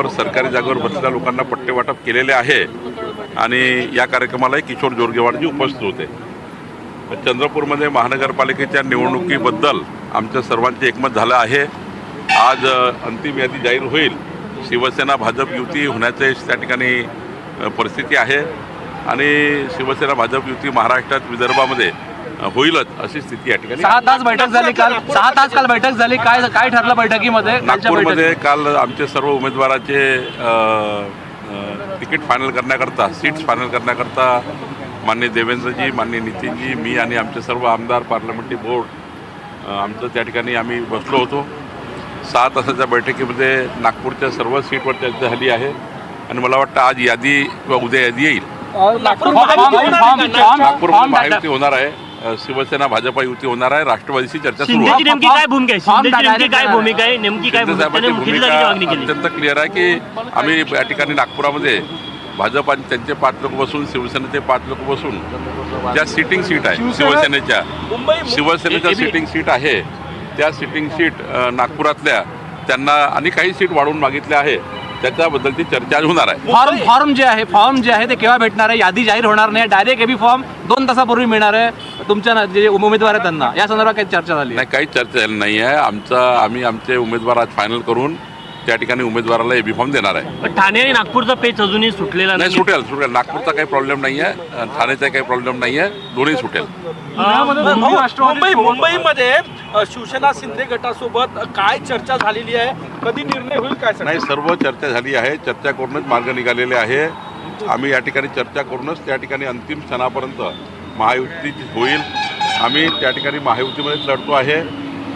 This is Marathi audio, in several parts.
सरकारी जागेवर बसलेल्या लोकांना पट्टे वाटप केलेले आहे आणि या कार्यक्रमाला किशोर जोरगेवारजी उपस्थित होते। चंद्रपूरमध्ये महानगरपालिकेच्या निवडणुकीबद्दल आमच्या सर्वांचे एकमत झालं आहे। आज अंतिम यादी जाहीर होईल। शिवसेना भाजप युती होण्याचे त्या ठिकाणी परिस्थिती आहे आणि शिवसेना भाजप युती महाराष्ट्रात विदर्भामध्ये होईलच अशी स्थिती या ठिकाणी। 6 तास बैठक झाली काल, 6 तास काल बैठक झाली। काय ठरलं बैठकीमध्ये? नागपूरमध्ये काल आमचे सर्व उमेदवाराचे तिकीट फायनल करण्याकरता, सीट्स फायनल करण्याकरता माननीय देवेंद्रजी, माननीय नितीनजी, मी आणि आमचे सर्व आमदार, पार्लमेंटरी बोर्ड आमचं त्या ठिकाणी आम्ही बसलो होतो। 6 तासाच्या बैठकीमध्ये नागपूरच्या सर्व सीटवर चर्चा झाली आहे आणि मला वाटतं आज यादी किंवा उद्या यादी येईल। नागपूरमध्ये महायुती होणार आहे, शिवसेना भाजप युती होणार आहे, राष्ट्रवादीची चर्चा सुरू आहे। नेमकी काय भूमिका आहे? अत्यंत क्लिअर आहे की आम्ही या ठिकाणी नागपुरामध्ये भाजप आणि त्यांचे 5 लोक बसून, शिवसेनेचे 5 लोक बसून ज्या सिटिंग सीट आहे शिवसेनेच्या सिटिंग सीट आहे, त्या सिटिंग सीट नागपुरातल्या त्यांना आणि काही सीट वाढवून मागितल्या आहे, त्याच्याबद्दलची चर्चा होणार आहे। फॉर्म जे आहे ते केव्हा भेटणार आहे? यादी जाहीर होणार नाही, डायरेक्ट एबी फॉर्म 2 तासापूर्वी मिळणार आहे तुमच्या जे उमेदवार आहेत त्यांना? या संदर्भात काही चर्चा झाली नाही? काही चर्चा झाली नाही आहे। आम्ही आमचे उमेदवार आज फायनल करून त्या ठिकाणी उमेदवाराला एबी फॉर्म देणार आहे। ठाणे आणि नागपूरचा पेच अजूनही सुटलेला नाही? सुटेल। नागपूरचा काही प्रॉब्लेम नाही आहे, ठाण्याचा काही प्रॉब्लेम नाही आहे, दोन्ही सुटेल। मुंबईमध्ये शिवसेना शिंदे गटासोबत काय चर्चा झालेली आहे? कधी निर्णय होईल काय? नाही, सर्व चर्चा झाली आहे। चर्चा करूनच मार्ग निघालेले आहे। आम्ही या ठिकाणी चर्चा करूनच त्या ठिकाणी अंतिम क्षणापर्यंत महायुती होईल। आम्ही त्या ठिकाणी महायुतीमध्येच लढतो आहे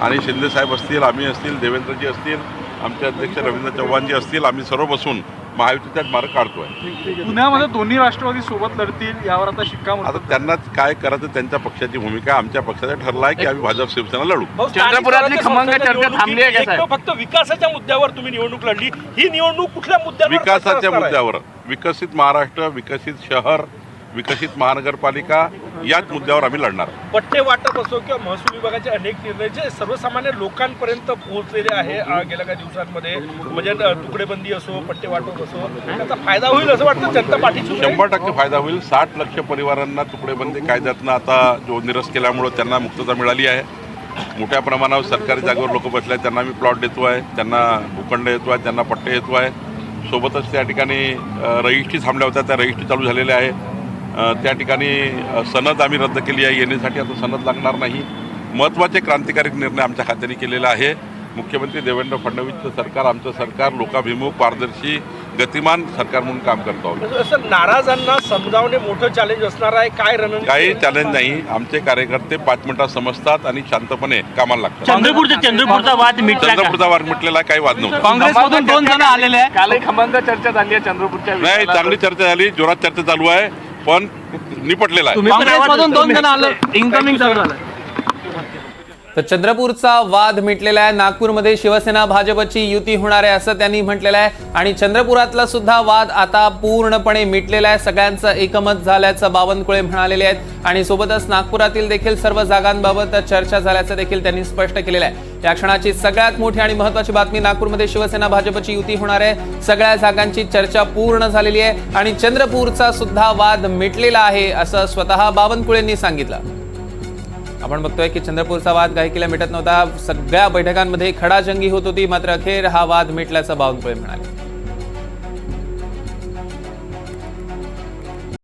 आणि शिंदेसाहेब असतील, आम्ही असतील, देवेंद्रजी असतील, आमचे अध्यक्ष रवींद्र चव्हाणजी असतील, आम्ही सर्व बसून महायुतीचाच मार्ग काढतोय। पुण्यामध्ये दोन्ही राष्ट्रवादी सोबत लढतील यावर आता शिक्कामोर्तब। आता त्यांना काय करायचं त्यांच्या पक्षाची भूमिका, आमच्या पक्षाचा ठरला आहे की आम्ही भाजप शिवसेना लढू। चंद्रपुरातली खमंग चर्चा थांबली आहे का? फक्त विकासाच्या मुद्द्यावर तुम्ही निवडणूक लढली, ही निवडणूक कुठल्या मुद्द्यावर? विकासाच्या मुद्द्यावर, विकसित महाराष्ट्र, विकसित शहर, विकसित महानगरपालिका याच मुद्द्यावर आम्ही लढणार। पट्टे वाटप असो किंवा महसूल विभागाचे अनेक निर्णय जे सर्वसामान्य लोकांपर्यंत पोहोचलेले आहे गेल्या काही दिवसांमध्ये, म्हणजे तुकडेबंदी असो, पट्टे वाटप असो, त्याचा फायदा होईल असं वाटतं जनता पाठीशी? 100% फायदा होईल। 60 लाख परिवारांना तुकडेबंदी कायद्यातनं आता जो निरस केल्यामुळं त्यांना मुक्तता मिळाली आहे। मोठ्या प्रमाणावर सरकारी जागेवर लोक बसले आहेत, त्यांना मी प्लॉट देतो आहे, त्यांना भूखंड येतो आहे, त्यांना पट्टे येतो आहे। सोबतच त्या ठिकाणी रजिस्ट्री थांबल्या होत्या, त्या रजिस्ट्री चालू झालेल्या आहे। त्या ठिकाणी सनद आम्ही रद्द केली आहे, येण्यासाठी आता सनद लागणार नाही। महत्त्वाचे क्रांतिकारी निर्णय आमच्या खात्याने केलेला आहे। मुख्यमंत्री देवेंद्र फडणवीसचं सरकार, आमचं सरकार लोकाभिमुख, पारदर्शी, गतिमान सरकार म्हणून काम करतो आहोत। असं नाराजांना समजावणे मोठं चॅलेंज असणार आहे, काय रणनीती? काही चॅलेंज नाही, आमचे कार्यकर्ते 5 मिनिटात समजतात आणि शांतपणे कामाला लागतात। चंद्रपूरचा वाद मिटलेला काही वाद नव्हता। काँग्रेसमधून 2 जण आलेले आहे, काल खमंग चर्चा झाली आहे चंद्रपूरच्या? नाही, चांगली चर्चा झाली, जोरात चर्चा चालू आहे, पण निपटलेला आहे। काँग्रेसमधून 2 जण आले, इन्कमिंग चालू झालं। तर चंद्रपूरचा वाद मिटलेला आहे। नागपूरमध्ये शिवसेना भाजपची युती होणार आहे असं त्यांनी म्हटलेलं आहे आणि चंद्रपुरातला सुद्धा वाद आता पूर्णपणे मिटलेला आहे। सगळ्यांचं एकमत झाल्याचं बावनकुळे म्हणालेले आहेत आणि सोबतच नागपुरातील देखील सर्व जागांबाबत चर्चा झाल्याचं देखील त्यांनी स्पष्ट केलेलं आहे। या क्षणाची सगळ्यात मोठी आणि महत्त्वाची बातमी, नागपूरमध्ये शिवसेना भाजपची युती होणार आहे। सगळ्या जागांची चर्चा पूर्ण झालेली आहे आणि चंद्रपूरचा सुद्धा वाद मिटलेला आहे असं स्वतः बावनकुळेंनी सांगितलं। आपण बघतोय की चंद्रपूरचा वाद काही किलोमीटर नव्हता, सगळ्या बैठकांमध्ये खडाजंगी होत होती, मात्र अखेर हा वाद मिटल्याचं बावनकुळे म्हणाले।